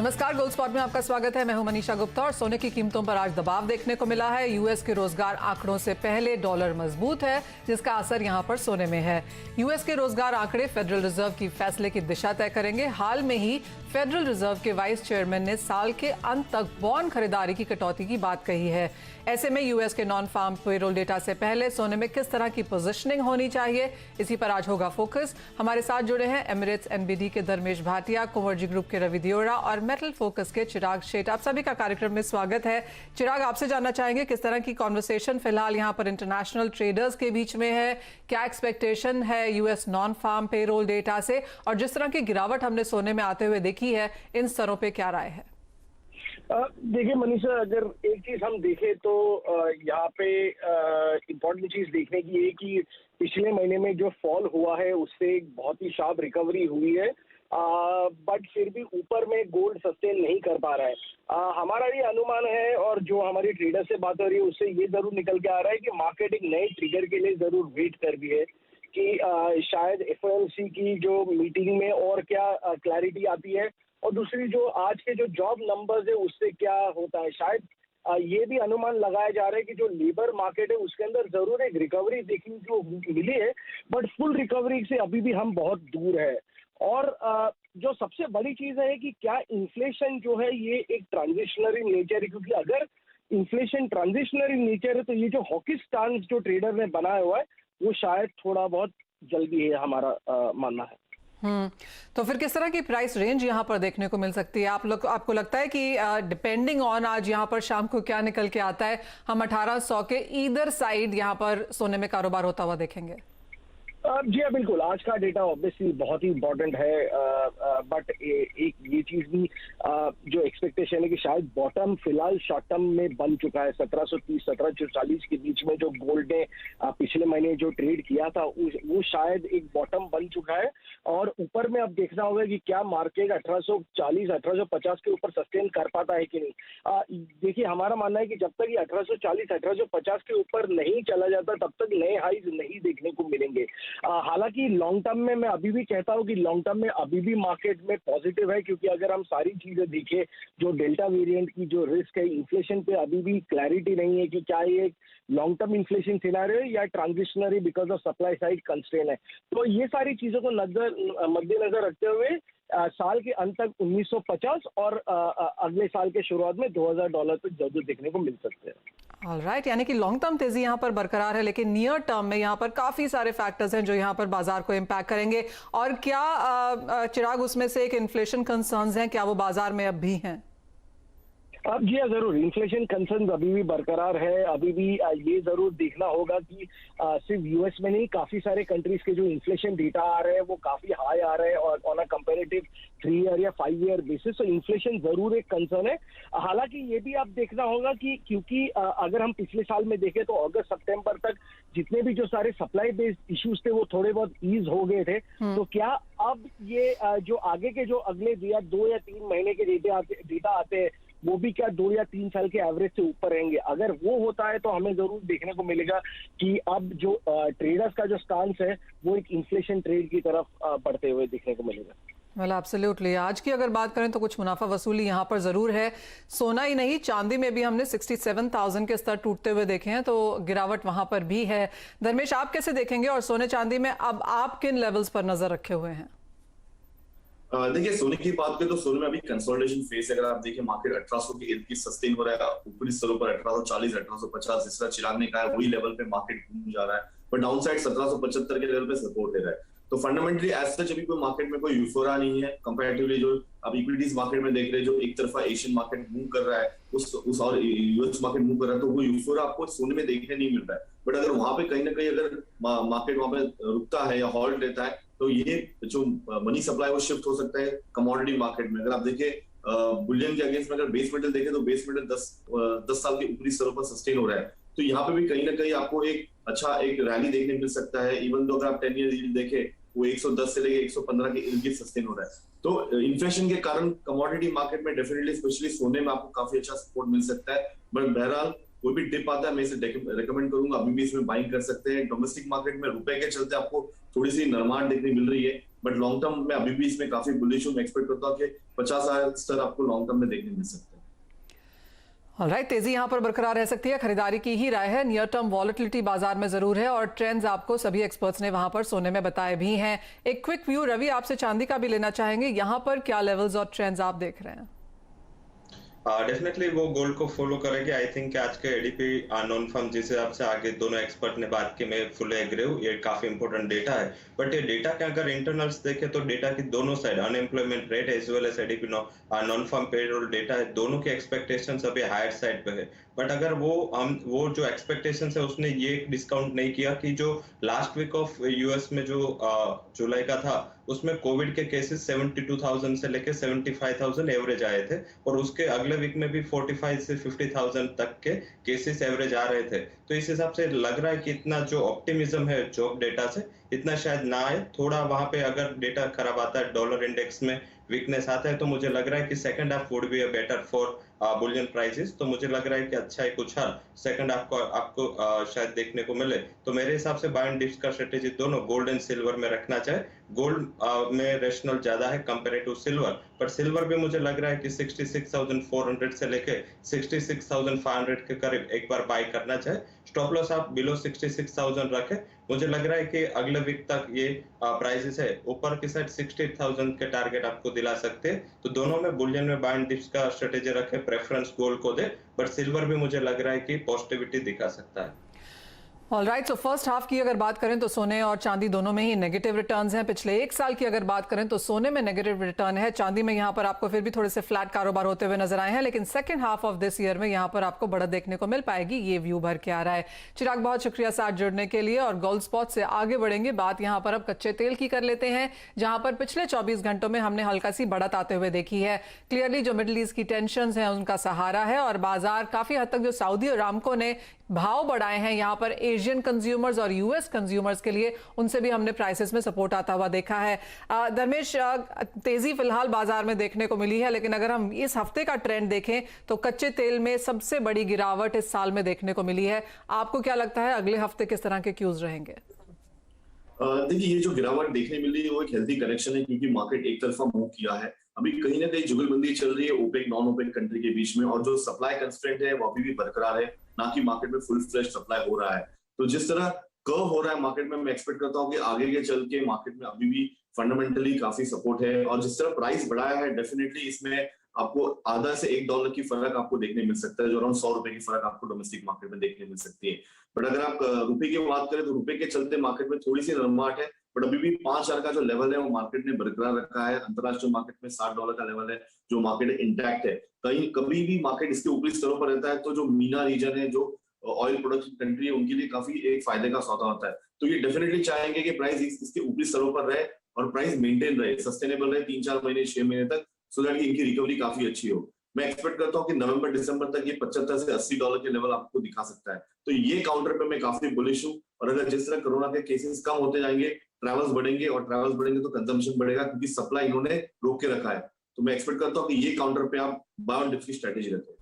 नमस्कार, gold spot में आपका स्वागत है। मैं हूं मनीषा गुप्ता और सोने की कीमतों पर आज दबाव देखने को मिला है। यूएस के रोजगार आंकड़ों से पहले डॉलर मजबूत है, जिसका असर यहां पर सोने में है। यूएस के रोजगार आंकड़े फेडरल रिजर्व की फैसले की दिशा तय करेंगे। हाल में ही फेडरल रिजर्व के वाइस चेयरमैन ने साल के अंत तक बॉन्ड खरीदारी की कटौती की बात कही है। ऐसे में यूएस के नॉन फार्म पेरोल डेटा से पहले सोने में किस तरह की पोजीशनिंग होनी चाहिए, इसी पर आज होगा फोकस। हमारे साथ जुड़े हैं एमिरेट्स एनबीडी के धर्मेश भाटिया, कुंवरजी ग्रुप के रवि दियोड़ा और मेटल फोकस के चिराग शेठ। आप सभी का कार्यक्रम में स्वागत है। चिराग, आपसे जानना चाहेंगे किस तरह की कॉन्वर्सेशन फिलहाल यहाँ पर इंटरनेशनल ट्रेडर्स के बीच में है, क्या एक्सपेक्टेशन है US non farm payroll data से, और जिस तरह की गिरावट हमने सोने में आते हुए देखी है, इन स्तरों पे क्या राय है? देखिए मनीषा, अगर एक चीज हम देखें तो यहाँ पे इम्पोर्टेंट चीज देखने की है कि पिछले महीने में जो फॉल हुआ है उससे एक बहुत ही शार्प रिकवरी हुई है, बट फिर भी ऊपर में गोल्ड सस्टेन नहीं कर पा रहा है। हमारा ये अनुमान है और जो हमारी ट्रेडर से बात हो रही है उससे ये जरूर निकल के आ रहा है कि मार्केट एक नए ट्रिगर के लिए जरूर वेट कर रही है कि शायद एफओएमसी की जो मीटिंग में और क्या क्लैरिटी आती है, और दूसरी जो आज के जो जॉब नंबर्स है उससे क्या होता है। शायद ये भी अनुमान लगाया जा रहा है कि जो लेबर मार्केट है उसके अंदर जरूर एक रिकवरी देखने को मिली है, बट फुल रिकवरी से अभी भी हम बहुत दूर है। और जो सबसे बड़ी चीज है कि क्या इन्फ्लेशन जो है ये एक ट्रांजिशनरी नेचर है, क्योंकि अगर इन्फ्लेशन ट्रांजिशनरी नेचर है तो ये जो हॉकी स्टांस जो ट्रेडर ने बनाया हुआ है वो शायद थोड़ा बहुत जल्दी है, हमारा मानना है। तो फिर किस तरह की प्राइस रेंज यहाँ पर देखने को मिल सकती है? आपको लगता है कि डिपेंडिंग ऑन आज यहाँ पर शाम को क्या निकल के आता है, हम 1800 के ईदर साइड यहाँ पर सोने में कारोबार होता हुआ देखेंगे? जी हाँ, बिल्कुल। आज का डेटा ऑब्वियसली बहुत ही इम्पोर्टेंट है, बट एक ये चीज भी जो एक्सपेक्टेशन है कि शायद बॉटम फिलहाल शॉर्ट टर्म में बन चुका है। 1730 1740 के बीच में जो गोल्ड ने पिछले महीने जो ट्रेड किया था वो शायद एक बॉटम बन चुका है, और ऊपर में अब देखना होगा कि क्या मार्केट 1840 1850 के ऊपर सस्टेन कर पाता है कि नहीं। देखिए, हमारा मानना है कि जब तक ये 1840 1850 के ऊपर नहीं चला जाता तब तक नए हाईज नहीं देखने को मिलेंगे। हालांकि लॉन्ग टर्म में मैं अभी भी कहता हूं कि लॉन्ग टर्म में अभी भी मार्केट में पॉजिटिव है, क्योंकि अगर हम सारी चीजें देखें, जो डेल्टा वेरिएंट की जो रिस्क है, इन्फ्लेशन पे अभी भी क्लैरिटी नहीं है कि क्या ये लॉन्ग टर्म इन्फ्लेशन सिनेरियो है या transitionary because of supply side constrain है। तो ये सारी चीजों को मद्देनजर रखते हुए साल के अंत तक 1950 और अगले साल के शुरुआत में $2000 तक जरूर देखने को मिल सकते हैं। ऑलराइट, यानी कि लॉन्ग टर्म तेजी यहाँ पर बरकरार है, लेकिन नियर टर्म में यहाँ पर काफी सारे फैक्टर्स हैं जो यहाँ पर बाजार को इम्पैक्ट करेंगे। और क्या चिराग, उसमें से एक इन्फ्लेशन कंसर्न्स हैं, क्या वो बाजार में अब भी हैं? अब जी हाँ, जरूर इन्फ्लेशन कंसर्न अभी भी बरकरार है। अभी भी ये जरूर देखना होगा कि सिर्फ यूएस में नहीं, काफी सारे कंट्रीज के जो इन्फ्लेशन डेटा आ रहे हैं वो काफी हाई आ रहे हैं, और ऑन अ कंपेरेटिव 3 ईयर या 5 ईयर बेसिस। तो इन्फ्लेशन जरूर एक कंसर्न है। हालांकि ये भी आप देखना होगा कि क्योंकि अगर हम पिछले साल में देखें तो अगस्त सितंबर तक जितने भी जो सारे सप्लाई बेस्ड इश्यूज थे वो थोड़े बहुत ईज हो गए थे। तो क्या अब ये जो आगे के जो अगले 2 या 3 महीने के डेटा आते हैं वो भी क्या 2 या 3 साल के एवरेज से ऊपर रहेंगे? अगर वो होता है तो हमें जरूर देखने को मिलेगा कि अब जो ट्रेडर्स का जो स्टांस है वो एक इन्फ्लेशन ट्रेड की तरफ बढ़ते हुए देखने को मिलेगा। Well absolutely. आज की अगर बात करें तो कुछ मुनाफा वसूली यहाँ पर जरूर है। सोना ही नहीं, चांदी में भी हमने 67,000 के स्तर टूटते हुए देखे हैं, तो गिरावट वहां पर भी है। धर्मेश, आप कैसे देखेंगे, और सोने चांदी में अब आप किन लेवल्स पर नजर रखे हुए हैं? देखिए, सोने की बात करें तो सोने में अभी कंसोलिडेशन फेज है। अगर आप देखिए, मार्केट 1800 के इर्द गिर्द सस्टेन हो रहा है। ऊपरी स्तरों पर 1840 1850 जिस तरह चिराग ने कहा है वही लेवल पे मार्केट घूम जा रहा है, पर डाउन साइड 1775 के लेवल पे सपोर्ट ले रहा है। तो फंडामेंटली एज सच अभी कोई मार्केट में कोई यूफोरिया नहीं है कंपैरेटिवली। जो अब इक्विटीज मार्केट में देख रहे हैं, जो एक तरफा एशियन मार्केट मूव कर रहा है उस और यूएस मार्केट मूव कर रहा है, तो वो यूफोरिया आपको सोने में देखने नहीं मिल रहा है। बट अगर वहां पे कहीं ना कहीं अगर मार्केट वहां पे रुकता है या हॉल्ट लेता है तो ये जो मनी सप्लाई वो शिफ्ट हो सकता है कमोडिटी मार्केट में। अगर आप देखें बुलियन के अगेंस्ट में अगर बेस मेटल देखें तो बेस मेटल 10 साल के ऊपरी स्तरों पर सस्टेन हो रहा है। तो यहाँ पे भी कहीं ना कहीं आपको एक अच्छा एक रैली देखने मिल सकता है। इवन तो अगर आप 10 ईयर यील्ड देखें वो 110 से लेके 115 के इर्द गिर्द सस्टेन हो रहा है। तो इन्फ्लेशन के कारण कमोडिटी मार्केट में डेफिनेटली स्पेशली सोने में आपको काफी अच्छा सपोर्ट मिल सकता है। बट बहरहाल कोई भी डिप आता है मैं इसे रेकमेंड करूंगा, अभी भी इसमें बाइंग कर सकते हैं। डोमेस्टिक मार्केट में रुपए के चलते आपको थोड़ी सी नरमाहट देखने मिल रही है, बट लॉन्ग टर्म में अभी भी इसमें काफी बुलिश हूँ। मैं एक्सपेक्ट करता हूँ कि 50,000 स्तर आपको लॉन्ग टर्म में देखने मिल सकते हैं। ऑलराइट, तेजी यहां पर बरकरार रह सकती है, खरीदारी की ही राय है। नियर टर्म वॉलेटिलिटी बाजार में जरूर है और ट्रेंड्स आपको सभी एक्सपर्ट्स ने वहां पर सोने में बताए भी हैं। एक क्विक व्यू रवि आपसे चांदी का भी लेना चाहेंगे, यहां पर क्या लेवल्स और ट्रेंड्स आप देख रहे हैं? डेफिनेटली वो गोल्ड को फॉलो करेंगे। आई थिंक आज के एडीपी नॉन फर्म जिस हिसाब से आगे दोनों एक्सपर्ट ने बात की, मैं फुल एग्री हूँ, ये काफी इंपॉर्टेंट डेटा है। बट ये डेटा के अगर इंटरनल्स देखें तो डेटा की दोनों side, unemployment rate as well as ADP non farm payroll data है, दोनों के एक्सपेक्टेशंस अभी हायर साइड पे है। बट अगर वो जो एक्सपेक्टेशंस है उसने ये डिस्काउंट नहीं किया कि जो लास्ट वीक ऑफ यूएस में जो जुलाई का था उसमें कोविड के केसेस 72,000 से लेके 75,000 एवरेज आए थे और उसके अगले वीक में भी 45 से 50,000 तक के केसेस एवरेज आ रहे थे। तो इस हिसाब से लग रहा है कि इतना जो ऑप्टिमिज्म है जॉब डेटा से इतना शायद ना आए। थोड़ा वहां पे अगर डेटा खराब आता है, डॉलर इंडेक्स में वीकनेस आता है, तो मुझे लग रहा है कि second half would be a better for Boolean prices. तो मुझे लग रहा है कि अच्छा एक उछाल सेकंड हाफ को आपको शायद देखने को मिले। तो मेरे हिसाब से बाय एंड डिप्स का स्ट्रेटेजी दोनों गोल्ड एंड सिल्वर में रखना चाहिए। गोल्ड में रेशनल ज्यादा है कंपेयर टू सिल्वर, पर सिल्वर भी मुझे लग रहा है कि 66,400 से लेके 66,500 के करीब एक बार बाय करना चाहिए। स्टॉप लॉस आप बिलो 66,000 रखें। मुझे लग रहा है कि अगले वीक तक ये प्राइसेस है ऊपर की साइड 60,000 के टारगेट आपको दिला सकते हैं। तो दोनों में बुलियन में बाय एंड डिप्स का स्ट्रेटेजी रखे, प्रेफरेंस गोल्ड को दे, बट सिल्वर भी मुझे लग रहा है कि पॉजिटिविटी दिखा सकता है। ऑलराइट, सो फर्स्ट हाफ की अगर बात करें तो सोने और चांदी दोनों में ही नेगेटिव रिटर्न्स हैं। पिछले एक साल की अगर बात करें तो सोने में नेगेटिव रिटर्न है, चांदी में यहाँ पर आपको फिर भी थोड़े से फ्लैट कारोबार होते हुए नजर आए हैं, लेकिन second half of this year में यहाँ पर आपको बढ़त देखने को मिल पाएगी, ये व्यू भर के आ रहा है। चिराग, बहुत शुक्रिया साथ जुड़ने के लिए और गोल्ड स्पॉट से आगे बढ़ेंगे। बात यहाँ पर अब कच्चे तेल की कर लेते हैं, जहां पर पिछले 24 घंटों में हमने हल्का सी बढ़त आते हुए देखी है। क्लियरली जो मिडिल ईस्ट की टेंशन है उनका सहारा है और बाजार काफी हद तक जो सऊदी अरामको ने भाव बढ़ाए हैं यहाँ पर एशियन कंज्यूमर्स और यूएस कंज्यूमर्स के लिए, उनसे भी हमने प्राइसेस में सपोर्ट आता हुआ देखा है। धर्मेश, तेजी फिलहाल बाजार में देखने को मिली है, लेकिन अगर हम इस हफ्ते का ट्रेंड देखें तो कच्चे तेल में सबसे बड़ी गिरावट इस साल में देखने को मिली है। आपको क्या लगता है अगले हफ्ते किस तरह के क्यूज रहेंगे? देखिए, ये जो गिरावट देखने मिल रही है वो एक हेल्दी करेक्शन है, क्योंकि मार्केट एक तरफा मूव किया है। अभी कहीं ना कहीं जुगलबंदी चल रही है ओपेक नॉन ओपेक कंट्री के बीच में, और जो सप्लाई कंस्ट्रेंट है वो अभी भी बरकरार है, ना कि मार्केट में फुल फ्लेज सप्लाई हो रहा है। तो जिस तरह कर्व हो रहा है मार्केट में, मैं एक्सपेक्ट करता हूँ कि आगे के चल के मार्केट में अभी भी फंडामेंटली काफी सपोर्ट है। और जिस तरह प्राइस बढ़ाया है, डेफिनेटली इसमें आपको आधा से $1 की फर्क आपको देखने मिल सकता है, जो अराउंड 100 रुपए की फर्क आपको डोमेस्टिक मार्केट में देखने मिल सकती है। बट अगर आप रुपए की बात करें तो रुपए के चलते मार्केट में थोड़ी सी नरमाहट है, बट अभी भी 5,000 का जो लेवल है वो मार्केट ने बरकरार रखा है। अंतरराष्ट्रीय मार्केट में $60 का लेवल है, जो मार्केट इंटैक्ट है। कहीं कभी भी मार्केट इसके ऊपरी स्तरों पर रहता है तो जो मीना रीजन है, जो ऑयल प्रोडक्शन कंट्री है, उनके लिए काफी एक फायदे का सौदा होता है। तो ये डेफिनेटली चाहेंगे कि प्राइस इसके ऊपरी स्तरों पर रहे और प्राइस मेंटेन रहे, सस्टेनेबल रहे 3-4 महीने 6 महीने तक, सो दैट इनकी रिकवरी काफी अच्छी हो। मैं एक्सपेक्ट करता हूँ कि नवंबर दिसंबर तक ये $75 से $80 के लेवल आपको दिखा सकता है। तो ये काउंटर पे मैं काफी बुलिश हूँ। और अगर जिस तरह कोरोना के केसेस कम होते जाएंगे, ट्रैवल्स बढ़ेंगे, और ट्रैवल्स बढ़ेंगे तो कंजम्पशन बढ़ेगा, क्योंकि सप्लाई इन्होंने रोक के रखा है। तो मैं एक्सपेक्ट करता हूँ कि ये काउंटर पे आप बाय ऑन डिप्स की स्ट्रेटेजी रखें।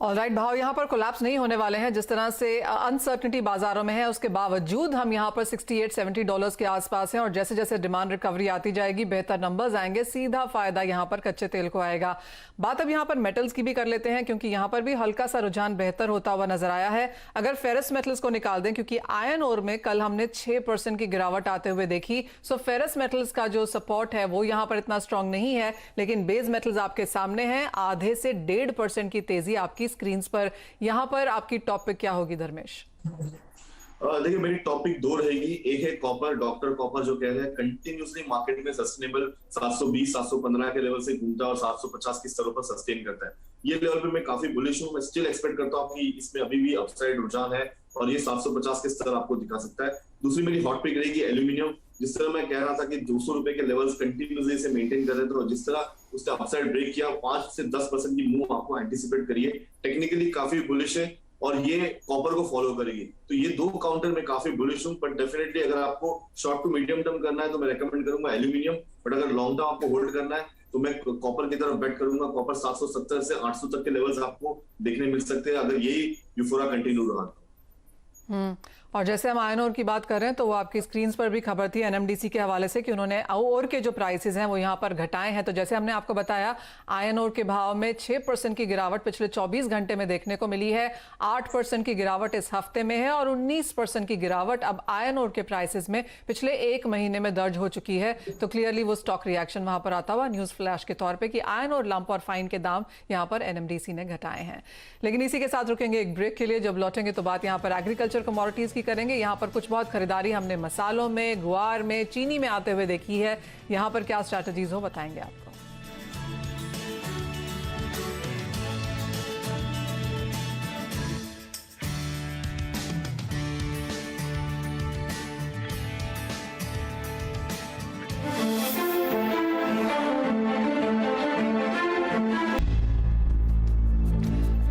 ऑलराइट, भाव यहाँ पर कोलैप्स नहीं होने वाले हैं। जिस तरह से अनसर्टनिटी बाजारों में है, उसके बावजूद हम यहाँ पर $68-70 के आसपास हैं और जैसे जैसे डिमांड रिकवरी आती जाएगी, बेहतर नंबर्स आएंगे, सीधा फायदा यहाँ पर कच्चे तेल को आएगा। बात अब यहाँ पर मेटल्स की भी कर लेते हैं, क्योंकि यहाँ पर भी हल्का सा रुझान बेहतर होता हुआ नजर आया है। अगर फेरस मेटल्स को निकाल दें, क्योंकि आयरन ओर में कल हमने 6% की गिरावट आते हुए देखी, सो फेरस मेटल्स का जो सपोर्ट है वो यहाँ पर इतना स्ट्रांग नहीं है, लेकिन बेस मेटल्स आपके सामने हैं। आधे से 1.5% की तेजी आपकी स्क्रीन पर। यहां पर आपकी टॉपिक क्या होगी धर्मेश? देखिए, मेरी टॉपिक 2 रहेगी। एक है कॉपर, डॉक्टर कॉपर, जो कह रहे हैं कंटिन्यूसली मार्केट में सस्टेनेबल 720-715 के लेवल से घूमता है और 750 के स्तरों पर सस्टेन करता है। ये लेवल पे मैं काफी बुलिश हूँ। मैं स्टिल एक्सपेक्ट करता हूँ कि इसमें अभी भी अपसाइड रुझान है और ये 750 के स्तर आपको दिखा सकता है। दूसरी मेरी हॉट पिक रहेगी एल्यूमिनियम। जिस तरह मैं कह रहा था कि 200 रुपए के लेवल्स कंटिन्यूसली से मेंटेन कर रहे थे, और जिस तरह उसने अपसाइड ब्रेक किया, 5 से 10% की मूव आपको एंटिसिपेट करिए। टेक्निकली काफी बुलिश है और ये कॉपर को फॉलो करेगी। तो ये 2 काउंटर में काफी बुलिश हूँ। बट डेफिनेटली अगर आपको शॉर्ट टू मीडियम टर्म करना है तो मैं रेकमेंड करूंगा एल्यूमिनियम। बट अगर लॉन्ग टर्म आपको होल्ड करना है तो मैं कॉपर की तरफ बेट करूंगा। कॉपर 770 से 800 तक के लेवल्स आपको देखने मिल सकते हैं अगर यही यूफोरिया कंटिन्यू रहा। और जैसे हम आयरन ओर की बात कर रहे हैं तो वो आपकी स्क्रीन पर भी खबर थी एनएमडीसी के हवाले से कि उन्होंने ओर के जो प्राइसेस हैं वो यहाँ पर घटाए हैं। तो जैसे हमने आपको बताया आयरन ओर के भाव में 6% की गिरावट पिछले 24 घंटे में देखने को मिली है, 8% की गिरावट इस हफ्ते में है और 19% की गिरावट अब आयरन ओर के प्राइसेस में पिछले एक महीने में दर्ज हो चुकी है। तो क्लियरली वो स्टॉक रिएक्शन वहां पर आता हुआ न्यूज फ्लैश के तौर पर कि आयरन ओर, लंप और फाइन के दाम यहाँ पर एनएमडीसी ने घटाए हैं। लेकिन इसी के साथ रुकेंगे एक ब्रेक के लिए। जब लौटेंगे तो बात यहाँ पर एग्रीकल्चर कमोडिटीज की करेंगे। यहाँ पर कुछ बहुत खरीदारी हमने मसालों में, गुआर में, चीनी में आते हुए देखी है। यहाँ पर क्या स्ट्रैटेजीज हो बताएंगे आपको।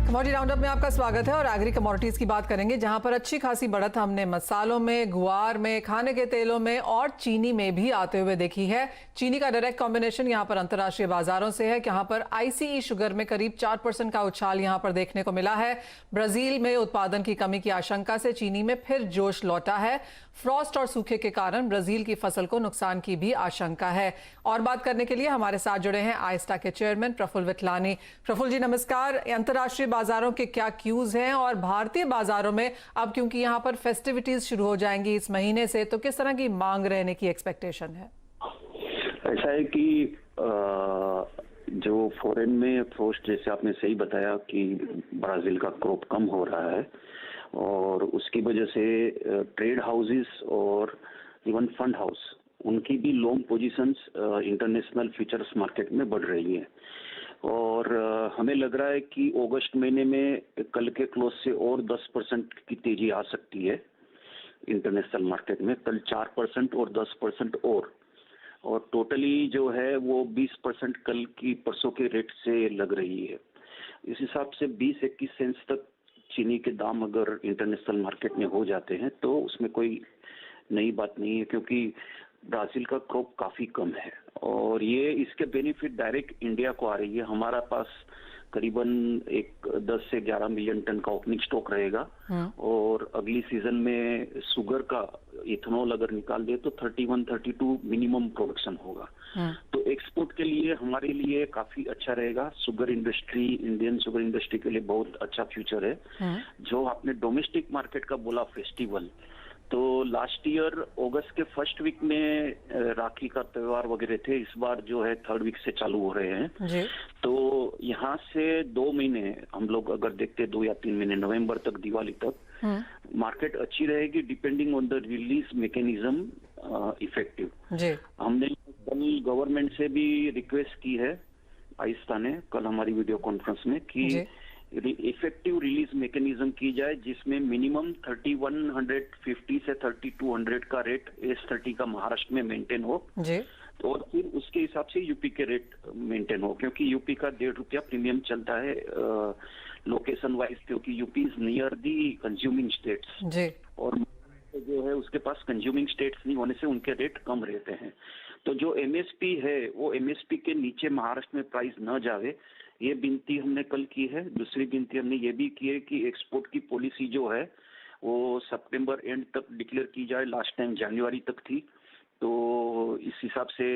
कमोडिटी राउंडअप में आपका स्वागत है और एग्री कमोडिटीज की बात करेंगे जहां पर अच्छी खासी बढ़त हमने मसालों में, गुआर में, खाने के तेलों में और चीनी में भी आते हुए देखी है। चीनी का डायरेक्ट कॉम्बिनेशन यहां पर अंतर्राष्ट्रीय बाजारों से है, जहां पर आईसीई शुगर में करीब 4% का उछाल यहां पर देखने को मिला है। ब्राजील में उत्पादन की कमी की आशंका से चीनी में फिर जोश लौटा है। फ्रॉस्ट और सूखे के कारण ब्राजील की फसल को नुकसान की भी आशंका है। और बात करने के लिए हमारे साथ जुड़े हैं आइस्टा के चेयरमैन प्रफुल्ल विटलानी। प्रफुल्ल जी नमस्कार। अंतर्राष्ट्रीय बाजारों के क्या क्यूज हैं और भारतीय बाजारों में अब क्योंकि यहाँ पर फेस्टिविटीज शुरू हो जाएंगी इस महीने से, तो किस तरह की मांग रहने की एक्सपेक्टेशन है? ऐसा है कि जो फॉरेन में फ्रोस्ट, जैसे आपने सही बताया कि ब्राजील का क्रॉप कम हो रहा है और उसकी वजह से ट्रेड हाउसेस और इवन फंड हाउस उनकी भी long positions international futures market में बढ़ रही है। और हमें लग रहा है कि अगस्त महीने में कल के क्लोज से और 10% की तेजी आ सकती है इंटरनेशनल मार्केट में। कल 4% और 10% और टोटली जो है वो 20% कल की परसों के रेट से लग रही है। इस हिसाब से 20-21 सेंट्स तक चीनी के दाम अगर इंटरनेशनल मार्केट में हो जाते हैं तो उसमें कोई नई बात नहीं है, क्योंकि ब्राजील का क्रॉप काफी कम है और ये इसके बेनिफिट डायरेक्ट इंडिया को आ रही है। हमारा पास करीबन 10 से 11 मिलियन टन का ओपनिंग स्टॉक रहेगा और अगली सीजन में शुगर का इथेनॉल अगर निकाल दे तो 31-32 मिनिमम प्रोडक्शन होगा। तो एक्सपोर्ट के लिए हमारे लिए काफी अच्छा रहेगा। Sugar industry, Indian sugar industry के लिए बहुत अच्छा फ्यूचर है। जो आपने डोमेस्टिक मार्केट का बोला फेस्टिवल, तो लास्ट ईयर अगस्त के फर्स्ट वीक में राखी का त्योहार वगैरह थे, इस बार जो है थर्ड वीक से चालू हो रहे हैं जी। तो यहाँ से 2 महीने हम लोग अगर देखते 2 या 3 महीने नवंबर तक, दिवाली तक मार्केट अच्छी रहेगी depending on the release mechanism effective. हमने कल गवर्नमेंट से भी रिक्वेस्ट की है आइस्टा ने, कल हमारी वीडियो कॉन्फ्रेंस में, कि इफेक्टिव रिलीज मैकेनिज्म की जाए जिसमें मिनिमम 3150 से 3200 का रेट S30 का महाराष्ट्र में मेंटेन हो जी। और फिर उसके हिसाब से यूपी के रेट मेंटेन हो, क्योंकि यूपी का ₹1.5 प्रीमियम चलता है लोकेशन वाइज, क्योंकि UP is near the consuming states जी। और जो है उसके पास कंज्यूमिंग स्टेट्स नहीं होने से उनके रेट कम रहते हैं। तो जो एमएसपी है वो एमएसपी के नीचे महाराष्ट्र में प्राइस न जावे, ये विनती हमने कल की है। दूसरी विनती हमने ये भी की है कि एक्सपोर्ट की पॉलिसी जो है वो सितंबर एंड तक डिक्लेयर की जाए। लास्ट टाइम जनवरी तक थी। तो इस हिसाब से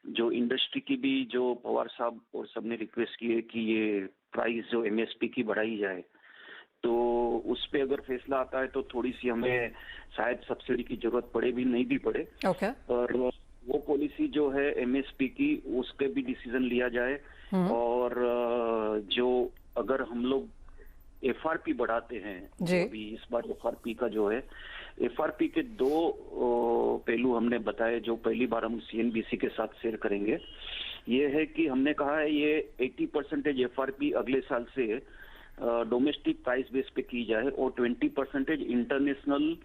जो इंडस्ट्री की भी, जो पवार साहब और सबने रिक्वेस्ट की है कि ये प्राइस जो एमएसपी की बढ़ाई जाए, तो उस पे अगर फैसला आता है तो थोड़ी सी हमें शायद सब्सिडी की जरूरत पड़े भी, नहीं भी पड़े। और वो पॉलिसी जो है एमएसपी की, उसके भी डिसीजन लिया जाए। और जो अगर हम लोग एफआरपी बढ़ाते हैं, अभी इस बार एफआरपी का जो है, एफआरपी के 2 पहलू हमने बताए जो पहली बार हम सीएनबीसी के साथ शेयर करेंगे। ये है कि हमने कहा है ये 80% एफआरपी अगले साल से डोमेस्टिक प्राइस बेस पे की जाए और 20% इंटरनेशनल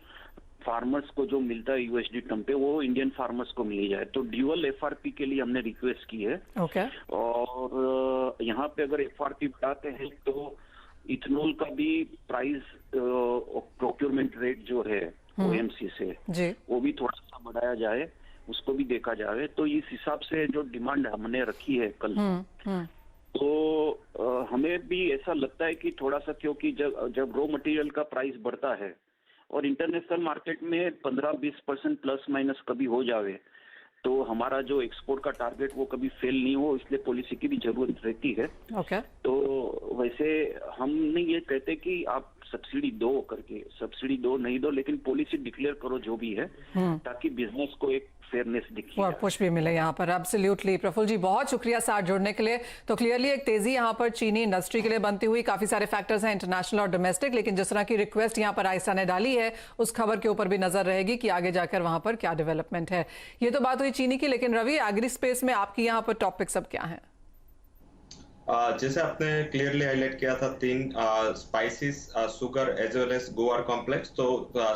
फार्मर्स को जो मिलता है यूएसडी टर्म पे वो इंडियन फार्मर्स को मिल जाए। तो ड्यूअल एफआरपी के लिए हमने रिक्वेस्ट की है। और यहाँ पे अगर एफआरपी बढ़ाते हैं तो इथेनॉल का भी प्राइस प्रोक्योरमेंट रेट जो है ओएमसी से जी। वो भी थोड़ा सा बढ़ाया जाए, उसको भी देखा जाए। तो इस हिसाब से जो डिमांड हमने रखी है कल, तो हमें भी ऐसा लगता है कि थोड़ा सा, क्योंकि जब रॉ मटेरियल का प्राइस बढ़ता है और इंटरनेशनल मार्केट में 15-20% प्लस माइनस कभी हो जावे तो हमारा जो एक्सपोर्ट का टारगेट वो कभी फेल नहीं हो, इसलिए पॉलिसी की भी जरूरत रहती है। ओके। तो वैसे हम नहीं ये कहते कि आप सब्सिडी दो करके, सब्सिडी दो नहीं दो, लेकिन पॉलिसी डिक्लेयर करो जो भी है, ताकि बिजनेस को एक फेयरनेस दिखे और पुश भी मिले यहाँ पर। एब्सोल्युटली प्रफुल्ल जी, बहुत शुक्रिया साथ जुड़ने के लिए। तो क्लियरली एक तेजी यहाँ पर चीनी इंडस्ट्री के लिए बनती हुई, काफी सारे फैक्टर्स हैं इंटरनेशनल और डोमेस्टिक, लेकिन जिस तरह की रिक्वेस्ट यहाँ पर आयशा ने डाली है उस खबर के ऊपर भी नजर रहेगी कि आगे जाकर वहां पर क्या डेवलपमेंट है। ये तो बात हुई चीनी की, लेकिन रवि, एग्री स्पेस में आपकी यहाँ पर टॉपिक सब क्या है? जैसे आपने क्लियरली हाईलाइट किया था 3 spices, sugar as well as guar complex, तो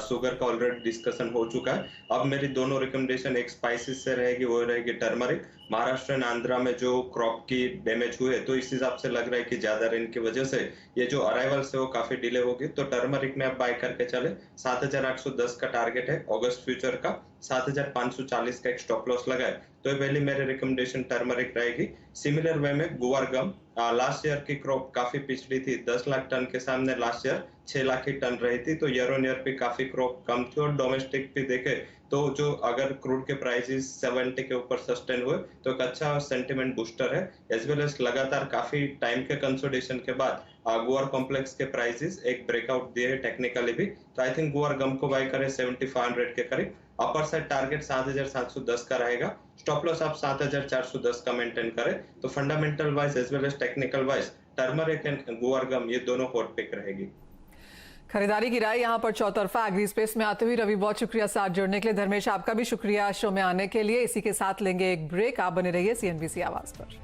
शुगर का ऑलरेडी डिस्कशन हो चुका है। अब मेरी दोनों रिकमेंडेशन एक स्पाइसेस से रहेगी, वो रहेगी टर्मरिक। महाराष्ट्र एंड आंध्रा में जो क्रॉप की डैमेज हुए तो इस हिसाब से लग रहा है कि ज्यादा रेन की वजह से ये जो अराइवल से वो काफी डिले होगी, तो टर्मरिक में आप बाय करके चले। 7810 का टारगेट है ऑगस्ट फ्यूचर का, 7540 का एक स्टॉप लॉस लगाए, तो ये पहली मेरी रिकमेंडेशन टर्मरिक रहेगी। सिमिलर वे में गुआर गम, लास्ट ईयर की क्रॉप काफी पिछड़ी थी, 10 लाख टन के सामने लास्ट ईयर 6 लाख ही टन रही थी, तो ईयर ऑन ईयर भी काफी क्रॉप कम थी। और डोमेस्टिक भी देखे तो जो अगर क्रूड के प्राइसेस 70 के ऊपर सस्टेन हुए तो एक अच्छा सेंटिमेंट बूस्टर है, एज वेल एज लगातार काफी टाइम के कंसोलिडेशन के बाद गुआर कॉम्प्लेक्स के प्राइसेस एक ब्रेकआउट दिए हैं टेक्निकली भी, तो आई थिंक गुआर गम को बाय करें 7500 के करीब। अपर साइड टारगेट 7710 का रहेगा, स्टॉप लॉस आप 7410 का मेंटेन करें, तो fundamental wise as well as technical wise turmeric and guar gum ये दोनों हॉट पिक रहेगी। खरीदारी की राय यहाँ पर चौतरफा एग्री स्पेस में आते हुए। रवि, बहुत शुक्रिया साथ जुड़ने के लिए। धर्मेश, आपका भी शुक्रिया शो में आने के लिए। इसी के साथ लेंगे एक ब्रेक। आप बने रहिए CNBC आवाज पर।